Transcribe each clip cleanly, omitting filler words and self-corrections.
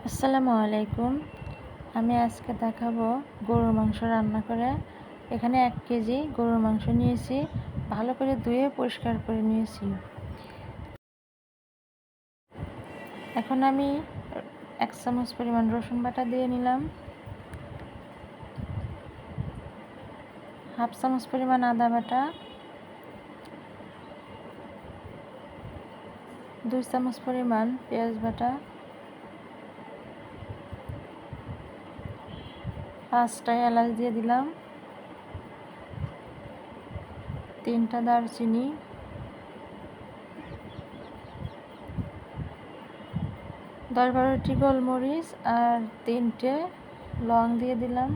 আসসালামু আলাইকুম। আমি আজকে দেখাবো গরুর মাংস রান্না করে। এখানে 1 কেজি গরুর মাংস নিয়েছি, ভালো করে ধুয়ে পরিষ্কার করে নিয়েছি। এখন আমি 1 চামচ পরিমাণ রসুন বাটা দিয়ে নিলাম, 1/2 চামচ পরিমাণ আদা বাটা, 2 চামচ পরিমাণ পেঁয়াজ বাটা, 5টা এলাচ দিয়ে দিলাম, 3টা দারচিনি, 10-12টি গোলমরিচ আর 3টে লং দিয়ে দিলাম,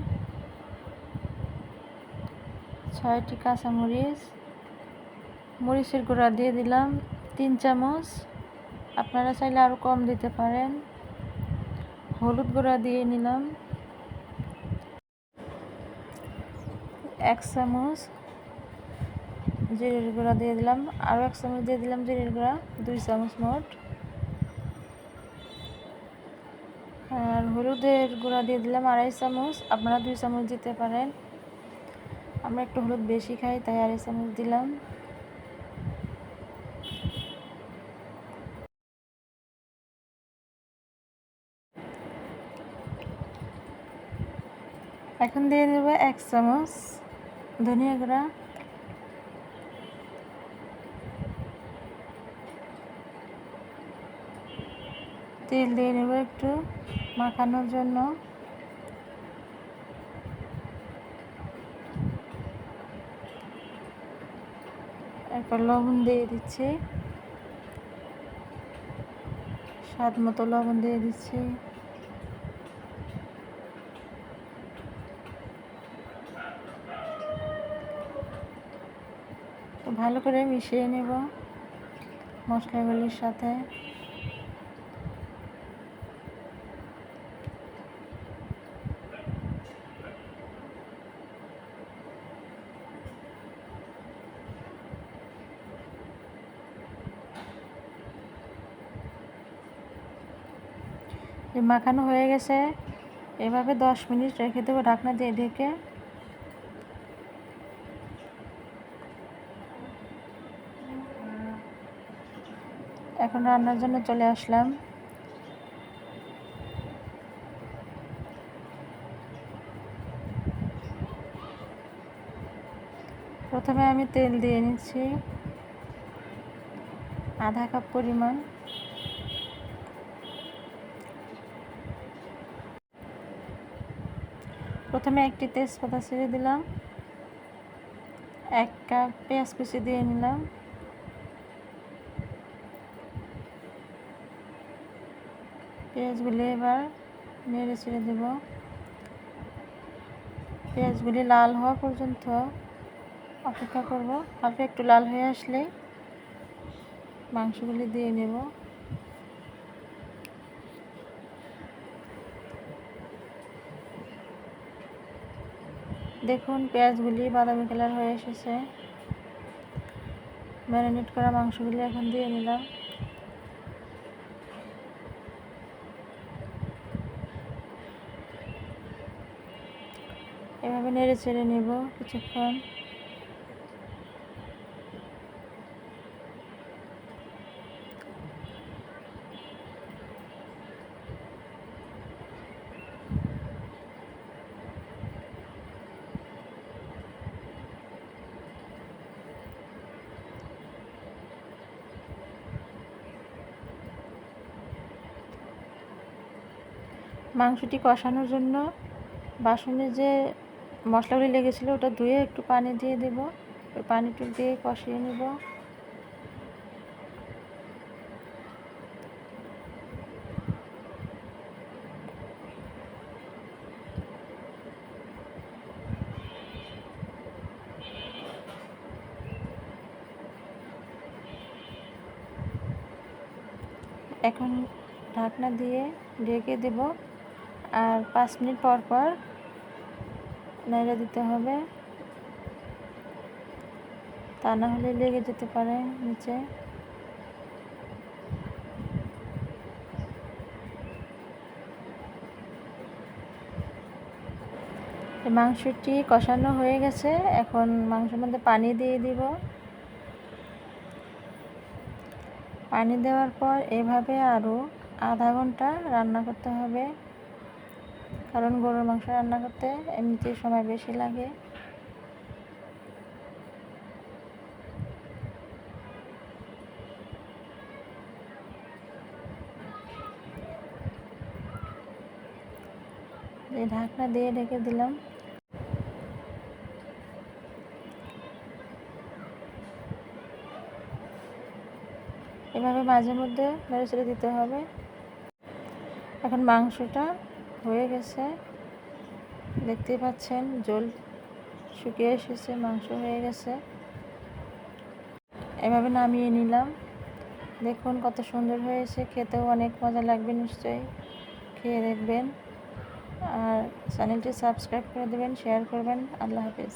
6টি কাঁচামরিচ, মরিচের গুঁড়া দিয়ে দিলাম 3 চামচ, আপনারা চাইলে আরও কম দিতে পারেন। হলুদ গুঁড়া দিয়ে নিলাম 1 চামচ, জিরের গুঁড়া দিয়ে দিলাম আরও 1 চামচ দিয়ে দিলাম জিরের গুঁড়া, 2 চামচ মোট। আর হলুদের গুঁড়া দিয়ে দিলাম 2.5 চামচ, আপনারা 2 চামচ দিতে পারেন। আমরা একটু হলুদ বেশি খাই তাই 2.5 চামচ দিলাম। এখন দিয়ে দেব 1 চামচ ধনিয়া গুঁড়া, তেল দিয়ে নেব একটু মাখানোর জন্য। এরপর লবণ দিয়ে দিচ্ছি, স্বাদ মতো লবণ দিয়ে দিচ্ছি। ভালো করে মিশিয়ে নেব মশলাগুলির সাথে। মাখানো হয়ে গেছে, এভাবে 10 মিনিট রেখে দেবো ঢাকনা দিয়ে ঢেকে। এখন রান্নার জন্য চলে আসলাম। প্রথমে আমি তেল দিয়ে নিচ্ছি আধা কাপ পরিমাণ। প্রথমে একটি তেজপাতা ছেড়ে দিলাম, 1 কাপ পেঁয়াজ কুচি দিয়ে নিলাম, পেঁয়াজগুলি এবার নেড়ে ছেড়ে দেব। পেঁয়াজগুলি লাল হওয়া পর্যন্ত অপেক্ষা করব। হালকা একটু লাল হয়ে আসলেই মাংসগুলি দিয়ে নেব। দেখুন পেঁয়াজগুলি বাদামি কালার হয়ে এসেছে। ম্যারিনেট করা মাংসগুলি এখন দিয়ে নিলাম। এভাবে নেড়ে চেড়ে নেব কিছুক্ষণ। মাংসটি কষানোর জন্য বাসনে যে মশলাগুলি লেগেছিলো ওটা ধুয়ে একটু পানি দিয়ে দেব, ওই পানিটুকু দিয়ে কষিয়ে নেব। এখন ঢাকনা দিয়ে ঢেকে দেব, আর 5 মিনিট পর পর নেড়ে দিতে হবে, তা না হলে লেগে যেতে পারে নিচে। মাংসটি কষানো হয়ে গেছে, এখন মাংসের মধ্যে পানি দিয়ে দিব। পানি দেওয়ার পর এভাবে আরও আধা ঘন্টা রান্না করতে হবে, কারণ গরুর মাংস রান্না করতে এমনিতেই সময় বেশি লাগে। এই ঢাকনা দিয়ে ঢেকে দিলাম। এভাবে মাঝে মধ্যে নেড়ে চেড়ে দিতে হবে। এখন মাংসটা হয়ে গেছে, দেখতেই পাচ্ছেন ঝোল শুকিয়ে এসেছে, মাংস হয়ে গেছে। এভাবে নামিয়ে নিলাম। দেখুন কত সুন্দর হয়েছে, খেতেও অনেক মজা লাগবে, নিশ্চয়ই খেয়ে দেখবেন। আর চ্যানেলটি সাবস্ক্রাইব করে দেবেন, শেয়ার করবেন। আল্লাহ হাফেজ।